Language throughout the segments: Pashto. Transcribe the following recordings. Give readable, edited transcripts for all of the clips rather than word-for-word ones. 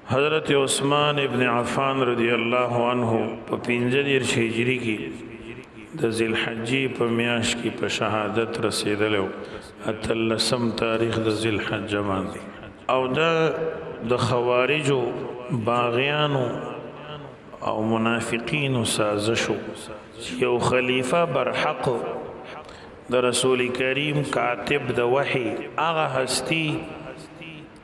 حضرت عثمان ابن عفان رضی اللہ عنہ په 15 هجری کې د ذی الحجې په میاشت کې په شهادت رسیدلو اتلسم تاریخ د ذی الحجه باندې او د خوارجو باغیانو او منافقینو سازشو یو خلیفہ برحق د رسول کریم کاتب د وحی هغه هستی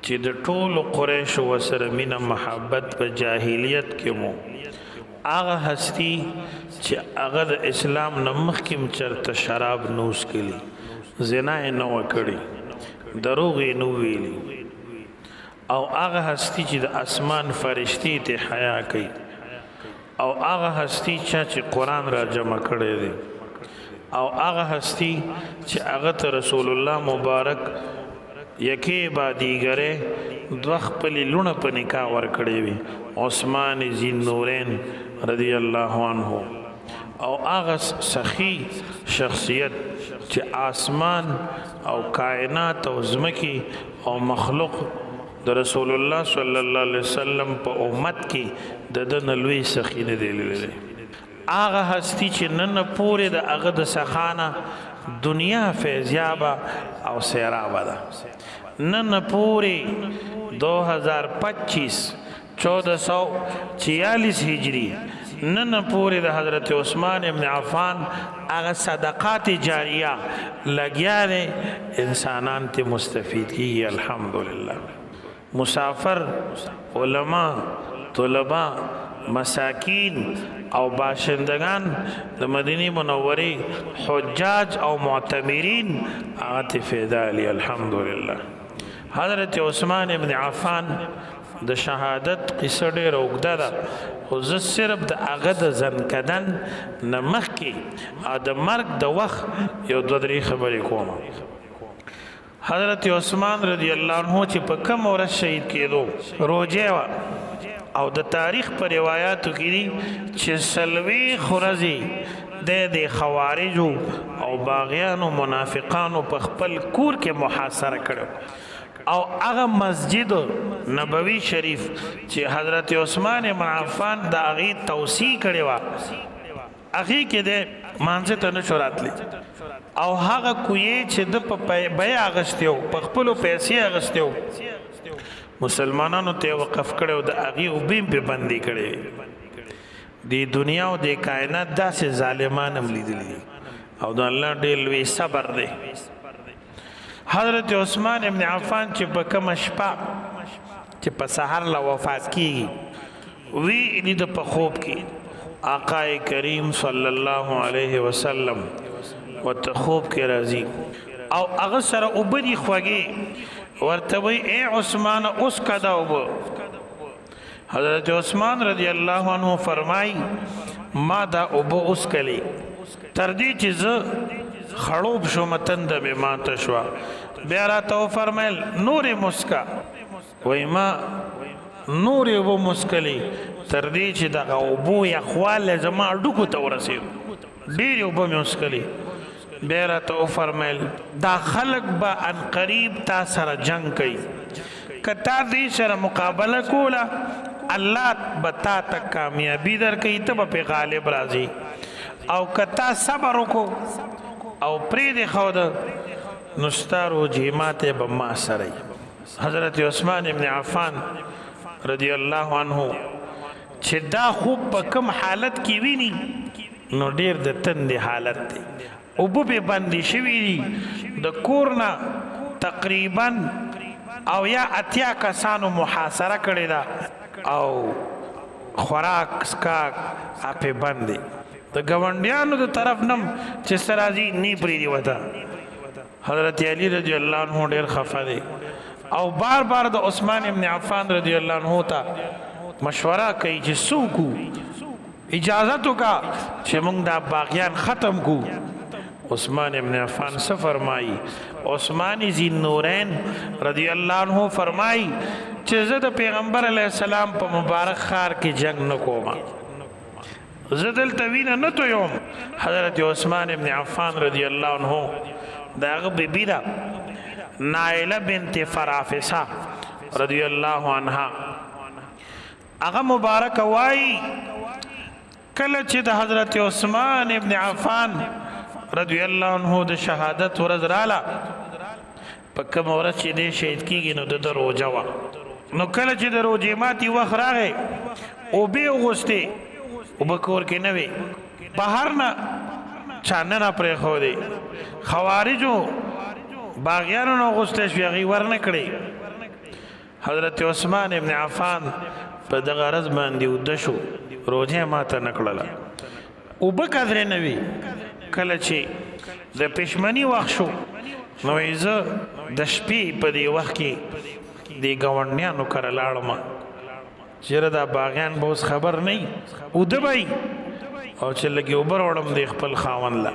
چې د ټولو قریش وسره مینه محبت په جاهلیت کې مو هغه هستی چې هغه د اسلام نه مخکې چرته شراب نوش کړي زنا یې نه وکړي دروغ یې نه ویلي او هغه هستی چې د اسمان فرشتي ته حیا کوي او هغه هستی چې قرآن را جمع کړی دی او هغه هستی چې هغه ته رسول الله مبارک یکی با دیگره دو خپلی لونه په نکاح ورکړی وي عثمان ذی النورین رضی اللہ عنہ او هغه سخی شخصیت چې آسمان او کائنات او زمکی او مخلوق د رسول الله صلی الله علیه وسلم په امت کې د دن لوی سخی نه دی لیدلی هغه هستی چې نن پورې د هغه د سخانه دنیا فیضیابه او سیرابه ده نن پوری 2025 1446 ہجری نن پوری دا حضرت عثمان ابن عفان اغا صدقات جاریہ لگیا دے انسانان تے مستفید کی الحمدللہ مسافر علماء طلباء مساکین او باشندگان د مدینی منوری حجاج او معتمرین آغت فیدا علی الحمدللہ حضرت عثمان ابن عفان د شهادت قصه ډېره اوږده ده خو زه صرف د هغه د زنکدن نه مخکې او د مرګ د وخت یو دوه درې خبرې کوم حضرت عثمان رضی الله عنه چې په کوم ورځ شهید کېدو روجه وه او د تاریخ په روایاتو کې دي چې څلوېښت ورځې د خوارجو او باغیانو منافقانو په خپل کور کې محاصره کړو او هغه مسجد نبوي شریف چې حضرت عثمان بن عفان د هغې توسیع کړې وه هغې کې د مانځه ته نه شو راتلی او هغه کویې چې د په بیه اخیستی و په خپلو پیسې اخیستی و مسلمانانو ته وقف کړی و د هغې اوبه هم پرې بندې کړې د دنیا او د کائنات داسې ظالمان هم لیدلي او د الله ډېر لوی صبر دی حضرت عثمان ابن عفان چې په کومه شپه چې په سحر له وفات کیږي وی لید په خوب کې آقای کریم صلی الله علیه وسلم ورته خوب کې راځي او هغه سره اوبه دي خوږې ورته وایي ای عثمان اوس کده اوبه حضرت عثمان رضی الله عنه فرمای ما دا اوبه اوس کلی تر دې چې زه خړوب شوم تنده مې ماته شوه بیا راته وفرمیل نورې مسکه وایي ما نورې اوبه مسکلې تر دې چې دغه اوبو یخوالی زما هډوکو ته ورسېد ډېرې اوبه مې وڅښلې بیا راته وفرمیل دا خلک به عنقریب تا سره جنګ کوي که تا دې سره مقابله کوله الله به تا ته کامیابي درکوي ته به پې غالب راځي او که تا صبر وکړو او پریدی خود نستارو جیمات به ما سره حضرت عثمان ابن عفان رضی الله عنه چې دا خوب په کم حالت کې ویني نو ډیر د تندې حالت دی اوبه به بندې شوي دي د کور نه تقریبا او یا اتیا کسانو محاصره کړې ده او خوراک سکاک اپې بند دی د ګاونډیانو د طرف نم چې سرازي نی پریدي وته حضرت علی رضی الله عنه ډیر خفه دی او بار بار د عثمان ابن عفان رضی الله عنه ته مشوره کوي چې څوک اجازت وکا چې موږ دا باغیان ختم کو عثمان ابن عفان څه فرمایي عثمان ذی النورین رضی الله عنه فرمایي چې زه د پیغمبر علیه السلام په مبارک ښار کې جنگ نه کوم زدل توینا نه تویم حضرت عثمان ابن عفان رضی الله عنه داغه بیبی دا نائلہ بنت فرافسہ رضی اللہ عنہ هغه مبارک وای کله چې د حضرت عثمان ابن عفان رضی الله عنه د شهادت ورځ رااله په کوم ورځ چې دی شهید کیږي نو د روژه وه نو کله چې د روژې ماتي وخت راغی اوبې وغوستې اوبه کور کې نه وې بهر نه چا نه پرېښودې خوارجو باغیانو نه غوستی شوې هغې ورنه کړې حضرت عثمان ابن عفان په دغه ورځ باندې اوده شو روژه ماته نه کړله اوبه قدرې نه وي کله چې د پښمني وخت شو نو زه د شپې په دې وخت کې دې ګاونډیانو کره لاړم چېرې دا باغیان به اوس خبر نه وي اوده به او چې لږې اوبه راوړم د خپل خاوند له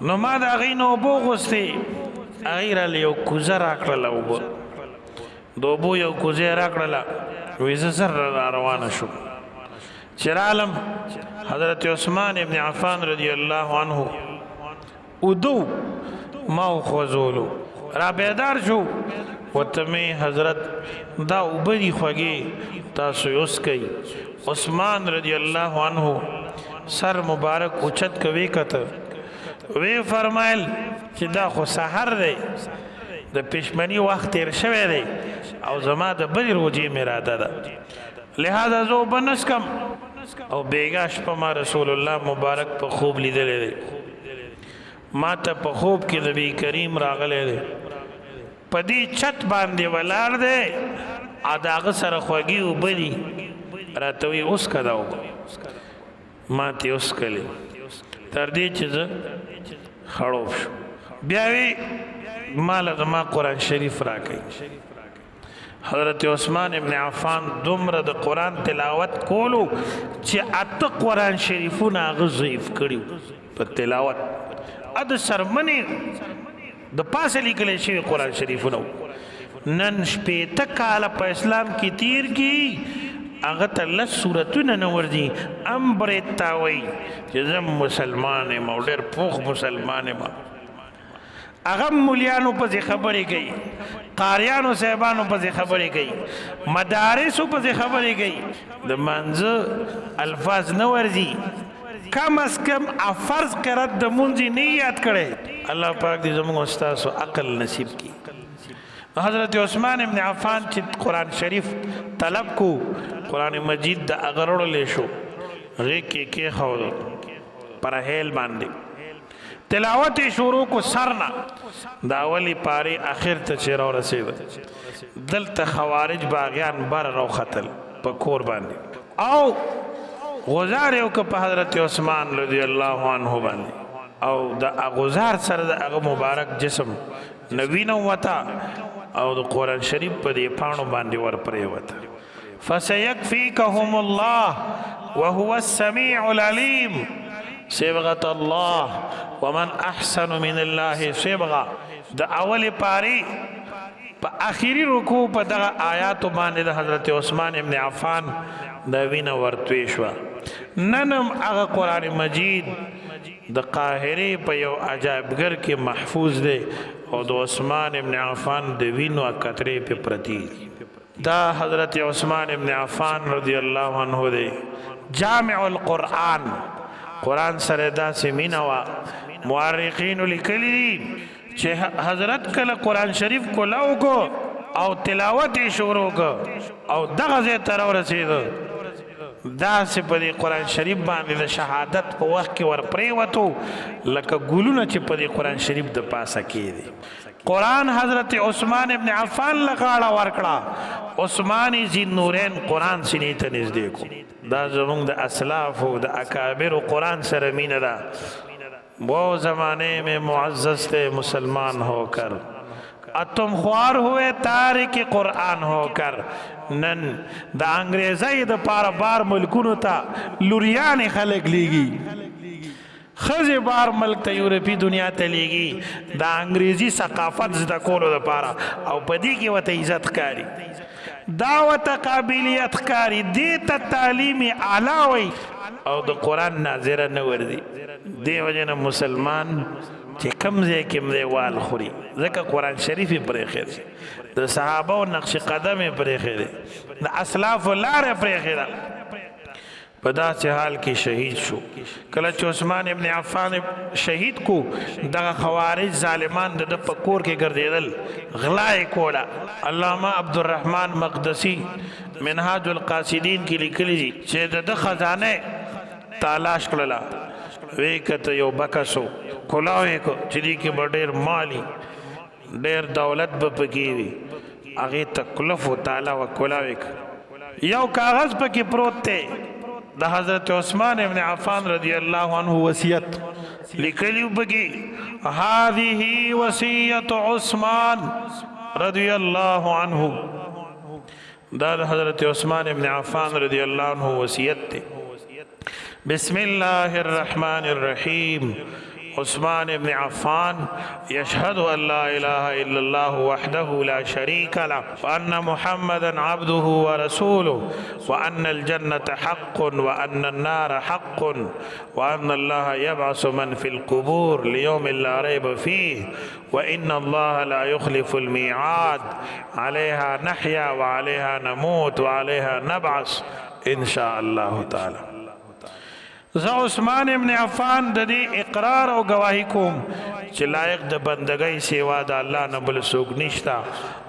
نو ما د هغې نه اوبه وغوستې هغې راله یو کوزه راکړله اوبه د اوبو یو کوزه یې راکړله وایي زه زر را روانه شوم چې رالم حضرت عثمان ابن عفان رضی الله عنه اوده ما وخوځولو را بیدار شو ورته مې حضرت دا اوبه دي خوږې تاسو یې وڅښئ عثمان رضی الله عنه سر مبارک اوچت کوي کته وی فرمایل چې دا خو سحر دی د پښمني وخت تیر شوی دی او زما د بلې روژې مې اراده ده لہذا زه اوبه نڅکم او بیګا شپه ما رسول الله مبارک په خوب لیدلی دی ما ته په خوب کې نبی کریم راغلی دی په دې چت باندې ولاړ دی او د هغه سره خوږې اوبه دي راته وایي وڅښه دا اوبه ما ترې وڅښلې تر دې چې زه خړوب شو بیا وی ماله زما قرآن شریف راکوي حضرت عثمان ابن عفان دومره د قرآن تلاوت کولو چې 8 قرآن شریفونه هغه ضعیف کړي په تلاوت د سرمنې د پاسه لیکلی شوي قرآن شریفونه نن شپېته کاله په اسلام کې تیر کی هغه ته 10 سورتونه نه ورځي امبرې تا وایي چې زه مسلمان یم او ډېر پوخ مسلمان یم هغه مولیانو پسې خبرې کوي قاریانو صاحبانو پسې خبرې کوي مدارسو پسې خبرې کوي د منځه الفاظ نه ورځي کم از کم فرض قرات د مونځ نه یاد کړی الله پاک دې زموږ استاسو عقل نصیب کړي حضرت عثمان ابن عفان چې قرآن شریف طلب کو قرآن مجید د هغه وړلی شو هغې کې کېښود پر هیل باندې تلاوت شروع کو سرنا دا اولی پاری آخر ته چې راورسېده دلته خوارج باغیان بر راوختل په کور باندې او غزار یې وکړه په حضرت عثمان رضی الله عنه باندې او د غزار سره د هغه مبارک جسم نوینه وته او د قرآن شریف په دې پاڼو باندې ور پرېوته فسیکفیکهم الله وهو السمیع العلیم صبغت الله ومن احسن من الله صبغه د اول پاری په آخري رکوع په دغه آیاتو باندې د حضرت عثمان ابن عفان د وینه ورتوی شوه ننم هغه قرآن مجید د قاهرې په یو عجایبګر کې محفوظ دی او د عثمان ابن عفان د وینو قطرې په پرتی دا حضرت عثمان ابن عفان رضی الله عنه دی جامع القرآن قرآن سره داسې مینه وه مورخینو لیکلي دي چې حضرت کله قرآن شریف کولاو کو او تلاوت یې شروع کو او دغه ځای ته راورسېده داسې په دې قرآن شریف باندې د شهادت په وخت کې ور پرېوتو لکه ګلونه چې په دې قرآن شریف د پاسه کېدي قرآن حضرت عثمان ابن عفان له غاړه ورکړه عثمان ذی نورین قرآن سینې ته نږدې کو دا زمونږ د اسلافو د اکابرو قرآن سره مینه ده وہ زمانے میں معزز تھے مسلمان ہو کر تم خوار ہوئے تارک قرآن ہو کر نن دا انگریزی دا پار بار ملکونو تا لوریان خلق لیگی خز بار ملک تا یورپی دنیا تا لیگی دا انگریزی ثقافت زده کولو دا پارا او پدی کی و تا عزت کاری دعوت قابلیت کاری دیتا تعلیم علاوی او د قرآن ناظره نوردی دی وجه مسلمان چې کم ځای کې وال خوري ځکه قرآن شریف یې پرېښی دی د صحابه نقش قدم پرېښی دی د اسلافو لاره پرېښې ده په داسې حال کې شهید شو کله چې عثمان ابن عفان شهید کو دغه خوارج ظالمان د په کور کې ګرځېدل غلا یې کوله علامه عبدالرحمن مقدسی منهاج القاصدین کې لیکلي دي چې د خزانه تالاش کړله وی کته یو بکسو کولاوې کو چې دې کې به ډېر مالی ډېر دولت به پکې وي هغې تکلف و تالا و کولاوې یو کاغذ پکې پروت دی د حضرت عثمان ابن عفان رضی اللہ عنہ وصیت لکلیو بگی هذه وصیت عثمان رضی اللہ عنہ دا حضرت عثمان ابن عفان رضی اللہ عنہ وصیت تے بسم اللہ الرحمن الرحیم عثمان ابن عفان يشهد أن لا إله إلا الله وحده لا شريك له وأن محمدا عبده ورسوله وأن الجنة حق وأن النار حق وأن الله يبعث من في القبور ليوم لا ريب فيه وإن الله لا يخلف الميعاد عليها نحيا وعليها نموت وعليها نبعث إن شاء الله تعالى. زه عثمان ابن عفان د دې اقرار او گواهی کوم چې لایق د بندګۍ سیوا د الله نه بل څوک نشته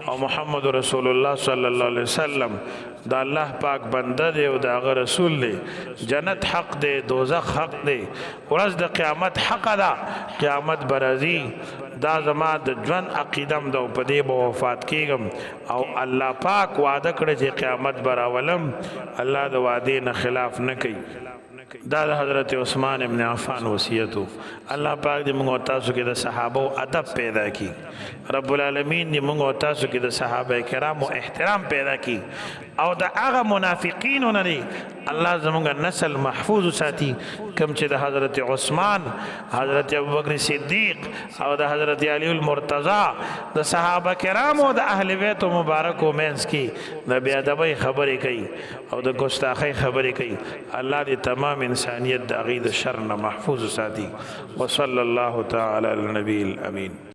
او محمد رسول الله صلی الله علیه وسلم د الله پاک بنده دی او د هغه رسول دی جنت حق دی دوزخ حق دی ورځ د قیامت حق ده قیامت به راځي دا زما د ژوند عقیدم ده او په دې به وفات کېږم او الله پاک وعده کړی چې قیامت به راولم الله د وعدې نه خلاف نه کوي دا د حضرت عثمان ابن عفان وصیتو الله پاک دې موږ او تاسو کې د صحابه ادب پیدا کی رب العالمین دې موږ او تاسو کې د صحابه کرامو احترام پیدا کی او د هغه منافقینو نه الله زموږ نسل محفوظ ساتي کوم چې د حضرت عثمان حضرت ابوبکر صدیق او د حضرت علی المرتضی د صحابه کرامو د اهل بیت مبارکو مینس کې د بی ادبۍ خبرې کوي او د ګستاخۍ خبرې کوي الله دې تمام انسانیت د هغې د شر نه محفوظ ساتي وصلی الله تعالی علی النبی الامین.